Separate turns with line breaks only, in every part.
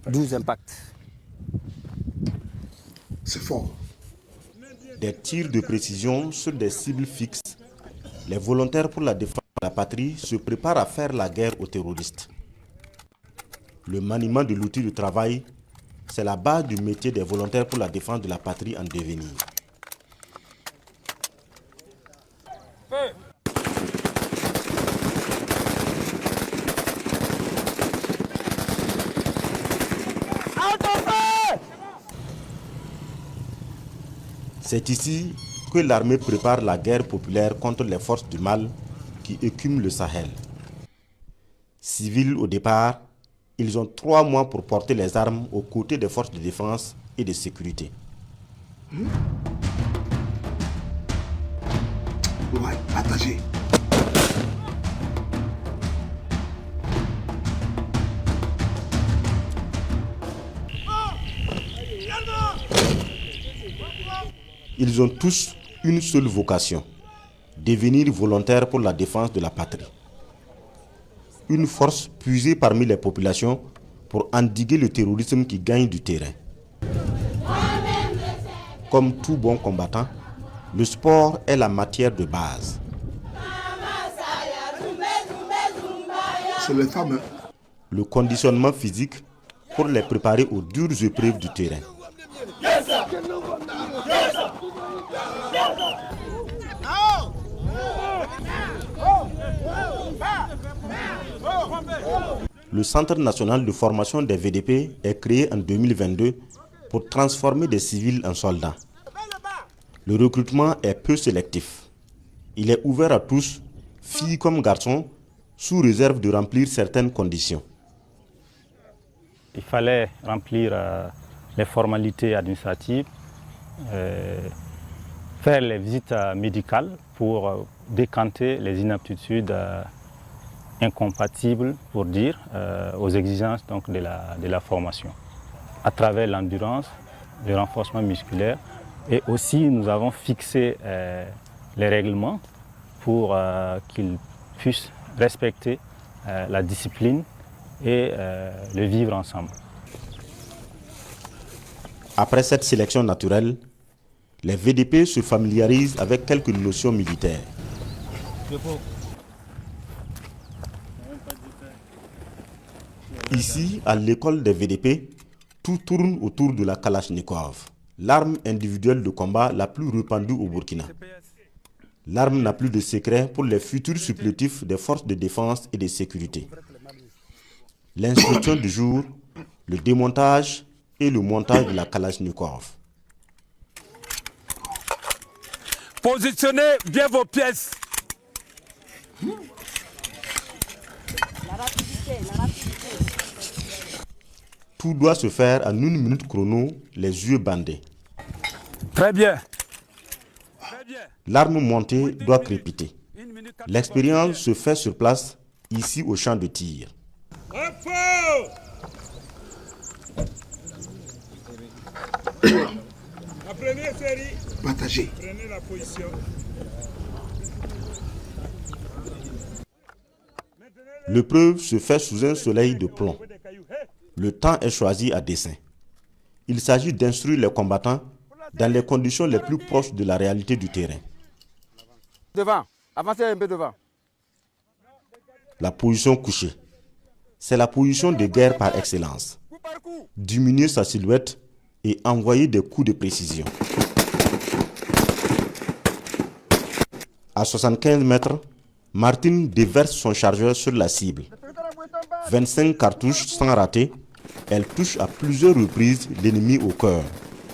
12 impacts.
C'est fort.
Des tirs de précision sur des cibles fixes. Les volontaires pour la défense de la patrie se préparent à faire la guerre aux terroristes. Le maniement de l'outil de travail, c'est la base du métier des volontaires pour la défense de la patrie en devenir. C'est ici que l'armée prépare la guerre populaire contre les forces du mal qui écument le Sahel. Civils au départ, ils ont 3 mois pour porter les armes aux côtés des forces de défense et de sécurité.
Ouais, partagez.
Ils ont tous une seule vocation, devenir volontaires pour la défense de la patrie. Une force puisée parmi les populations pour endiguer le terrorisme qui gagne du terrain. Comme tout bon combattant, le sport est la matière de base.
C'est les femmes.
Le conditionnement physique pour les préparer aux dures épreuves du terrain. Le Centre national de formation des VDP est créé en 2022 pour transformer des civils en soldats. Le recrutement est peu sélectif. Il est ouvert à tous, filles comme garçons, sous réserve de remplir certaines conditions.
Il fallait remplir les formalités administratives, faire les visites médicales pour décanter les inaptitudes incompatibles, pour dire, aux exigences donc, de la formation. À travers l'endurance, le renforcement musculaire, et aussi nous avons fixé les règlements pour qu'ils puissent respecter la discipline et le vivre ensemble.
Après cette sélection naturelle, les VDP se familiarisent avec quelques notions militaires. Ici, à l'école des VDP, tout tourne autour de la Kalachnikov, l'arme individuelle de combat la plus répandue au Burkina. L'arme n'a plus de secret pour les futurs supplétifs des forces de défense et de sécurité. L'instruction du jour, le démontage et le montage de la Kalachnikov.
Positionnez bien vos pièces.
Tout doit se faire en 1 minute chrono, les yeux bandés.
Très bien.
L'arme montée doit crépiter. L'expérience se fait sur place, ici au champ de tir.
La première série.
Partagez.
Prenez la position.
L'épreuve se fait sous un soleil de plomb. Le temps est choisi à dessein. Il s'agit d'instruire les combattants dans les conditions les plus proches de la réalité du terrain.
Devant, avancez un peu devant.
La position couchée. C'est la position de guerre par excellence. Diminuer sa silhouette et envoyer des coups de précision. À 75 mètres, Martine déverse son chargeur sur la cible. 25 cartouches sans rater, elle touche à plusieurs reprises l'ennemi au cœur.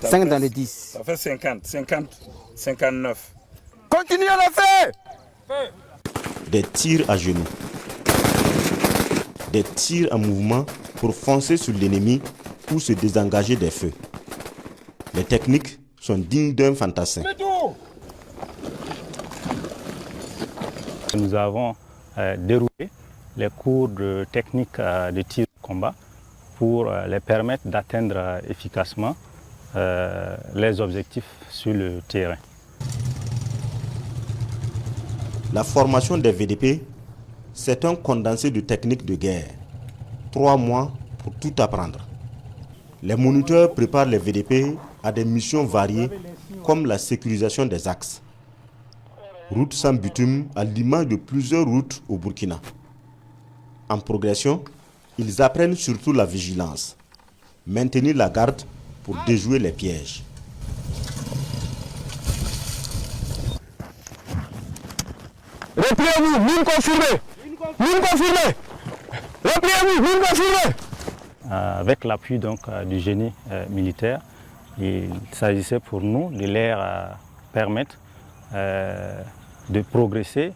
5 dans les 10.
Ça fait 50, 59.
Continuez à la faire.
Des tirs à genoux. Des tirs en mouvement pour foncer sur l'ennemi ou se désengager des feux. Les techniques sont dignes d'un fantassin.
Nous avons déroulé les cours de technique de tir de combat pour les permettre d'atteindre efficacement les objectifs sur le terrain.
La formation des VDP, c'est un condensé de techniques de guerre 3 mois pour tout apprendre. Les moniteurs préparent les VDP à des missions variées comme la sécurisation des axes. Route sans bitume à l'image de plusieurs routes au Burkina. En progression, ils apprennent surtout la vigilance, maintenir la garde pour déjouer les pièges.
Repliez-vous, mine confirmée. Mine confirmée. Repliez-vous, mine confirmée.
Avec l'appui donc du génie militaire, il s'agissait pour nous de leur permettre de progresser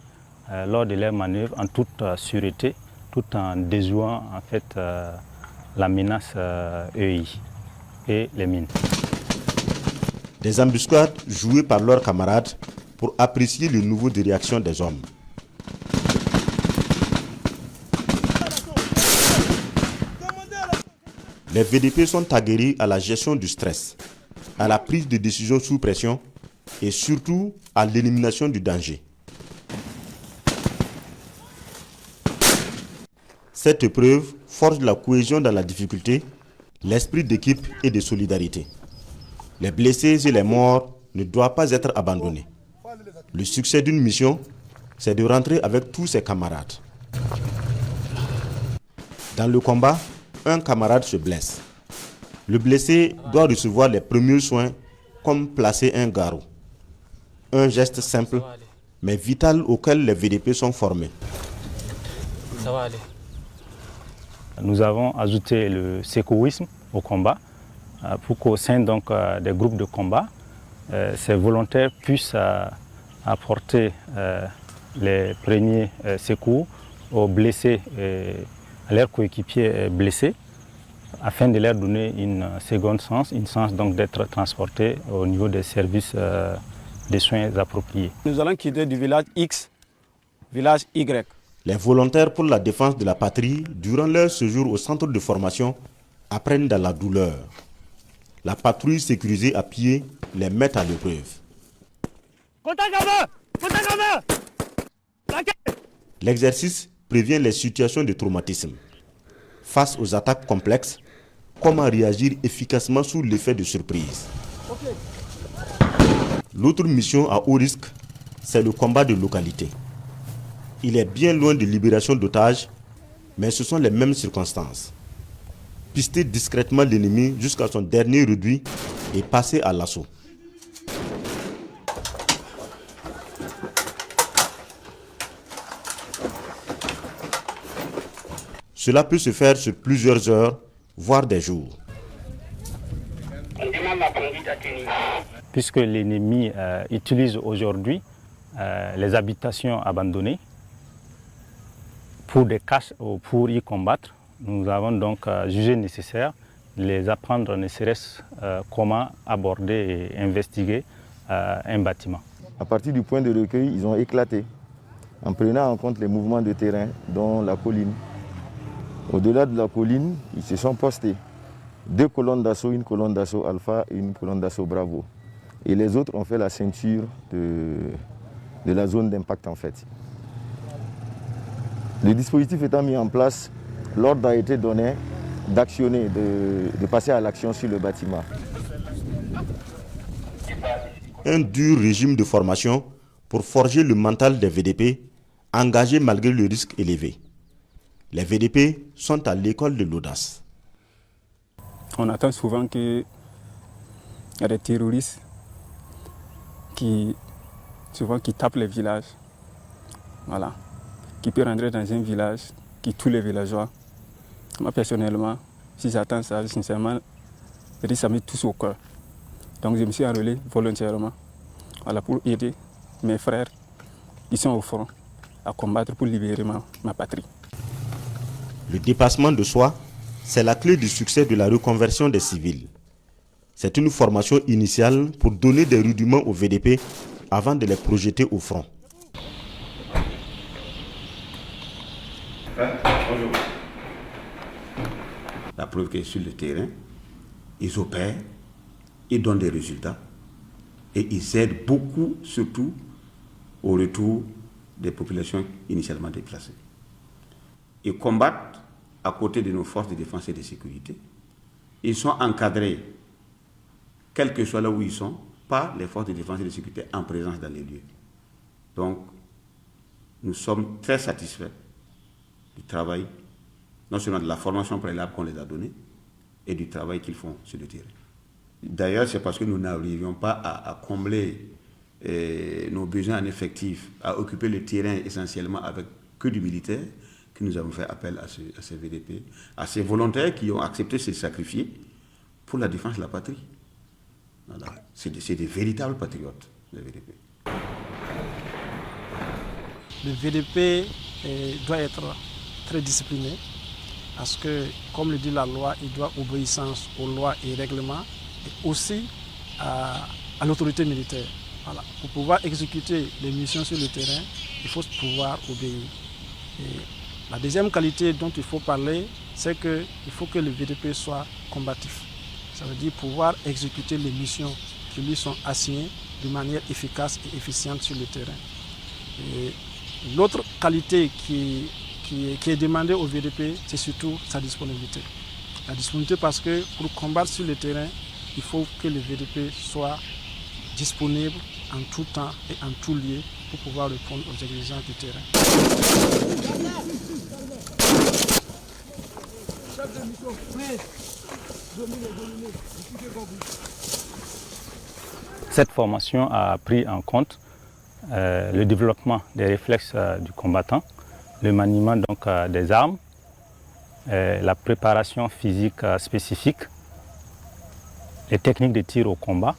lors de leurs manœuvres en toute sûreté, tout en déjouant en fait la menace EI et les mines.
Des embuscades jouées par leurs camarades pour apprécier le niveau de réaction des hommes. Les VDP sont aguerris à la gestion du stress, à la prise de décision sous pression et surtout à l'élimination du danger. Cette épreuve forge la cohésion dans la difficulté, l'esprit d'équipe et de solidarité. Les blessés et les morts ne doivent pas être abandonnés. Le succès d'une mission, c'est de rentrer avec tous ses camarades. Dans le combat, un camarade se blesse. Le blessé doit recevoir les premiers soins comme placer un garrot. Un geste simple, mais vital auquel les VDP sont formés.
Ça va aller.
Nous avons ajouté le secourisme au combat pour qu'au sein donc, des groupes de combat, ces volontaires puissent apporter les premiers secours aux blessés, à leurs coéquipiers blessés, afin de leur donner une seconde chance, une chance donc d'être transportés au niveau des services de soins appropriés.
Nous allons quitter du village X, village Y.
Les volontaires pour la défense de la patrie, durant leur séjour au centre de formation, apprennent dans la douleur. La patrouille sécurisée à pied les met à l'épreuve. L'exercice prévient les situations de traumatisme. Face aux attaques complexes, comment réagir efficacement sous l'effet de surprise. L'autre mission à haut risque, c'est le combat de localité. Il est bien loin de libération d'otages, mais ce sont les mêmes circonstances. Pister discrètement l'ennemi jusqu'à son dernier réduit et passer à l'assaut. Cela peut se faire sur plusieurs heures, voire des jours.
Puisque l'ennemi utilise aujourd'hui les habitations abandonnées pour des caches ou pour y combattre, nous avons donc jugé nécessaire de les apprendre ne serait-ce comment aborder et investiguer un bâtiment.
À partir du point de recueil, ils ont éclaté en prenant en compte les mouvements de terrain, dont la colline. Au-delà de la colline, ils se sont postés. 2 colonnes d'assaut, une colonne d'assaut alpha et une colonne d'assaut bravo. Et les autres ont fait la ceinture de la zone d'impact en fait. Le dispositif étant mis en place, l'ordre a été donné d'actionner, de passer à l'action sur le bâtiment.
Un dur régime de formation pour forger le mental des VDP, engagés malgré le risque élevé. Les VDP sont à l'école de l'audace.
On attend souvent qu'il y a des terroristes qui tapent les villages. Voilà. Qui peut rentrer dans un village, qui tue les villageois. Moi personnellement, si j'attends ça, sincèrement, ça me touche au cœur. Donc je me suis enrôlé volontairement, voilà, pour aider mes frères qui sont au front à combattre pour libérer ma patrie.
Le dépassement de soi, c'est la clé du succès de la reconversion des civils. C'est une formation initiale pour donner des rudiments aux VDP avant de les projeter au front.
La preuve que sur le terrain, ils opèrent, ils donnent des résultats et ils aident beaucoup, surtout au retour des populations initialement déplacées. Ils combattent à côté de nos forces de défense et de sécurité. Ils sont encadrés, quel que soit là où ils sont, par les forces de défense et de sécurité en présence dans les lieux. Donc, nous sommes très satisfaits du travail, non seulement de la formation préalable qu'on les a donnée, et du travail qu'ils font sur le terrain. D'ailleurs, c'est parce que nous n'arrivions pas à combler nos besoins en effectifs, à occuper le terrain essentiellement avec que du militaire, que nous avons fait appel à ces VDP, à ces volontaires qui ont accepté de se sacrifier pour la défense de la patrie. Voilà. C'est des véritables patriotes, les VDP.
Le VDP doit être très discipliné parce que, comme le dit la loi, il doit obéissance aux lois et règlements et aussi à l'autorité militaire. Voilà. Pour pouvoir exécuter les missions sur le terrain, il faut pouvoir obéir. Et la deuxième qualité dont il faut parler, c'est qu'il faut que le VDP soit combatif. Ça veut dire pouvoir exécuter les missions qui lui sont assignées de manière efficace et efficiente sur le terrain. L'autre qualité qui est demandée au VDP, c'est surtout sa disponibilité. La disponibilité parce que pour combattre sur le terrain, il faut que le VDP soit disponible en tout temps et en tout lieu pour pouvoir répondre aux exigences du terrain.
Cette formation a pris en compte le développement des réflexes du combattant, le maniement donc, des armes, la préparation physique spécifique, les techniques de tir au combat,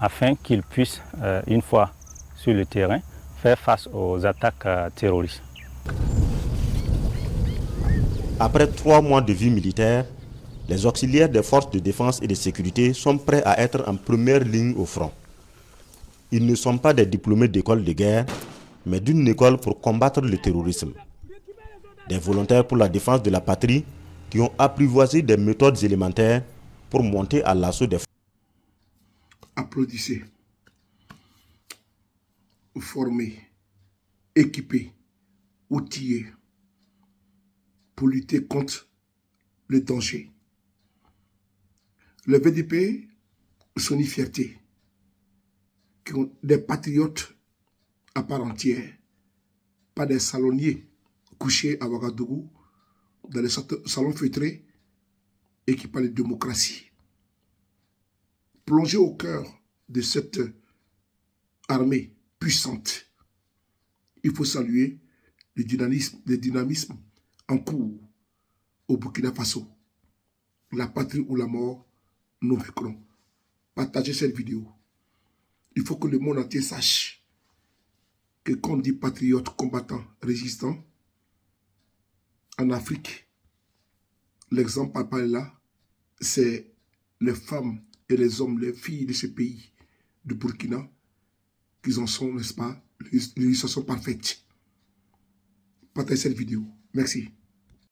afin qu'ils puissent, une fois sur le terrain, faire face aux attaques terroristes.
Après 3 mois de vie militaire, les auxiliaires des forces de défense et de sécurité sont prêts à être en première ligne au front. Ils ne sont pas des diplômés d'école de guerre, mais d'une école pour combattre le terrorisme. Des volontaires pour la défense de la patrie qui ont apprivoisé des méthodes élémentaires pour monter à l'assaut des...
Applaudissez. Formés, équipés, outillés pour lutter contre le danger. Le VDP sont une fierté, qui ont des patriotes à part entière, pas des salonniers couchés à Ouagadougou, dans les salons feutrés et qui parlent de démocratie. Plongés au cœur de cette armée puissante, il faut saluer le dynamisme en cours au Burkina Faso. La patrie ou la mort, nous vaincrons. Partagez cette vidéo. Il faut que le monde entier sache que quand on dit patriote, combattant, résistant, en Afrique, l'exemple par là, c'est les femmes et les hommes, les filles de ce pays, de Burkina, qui en sont, n'est-ce pas, l'illustration parfaite. Partagez cette vidéo. Merci.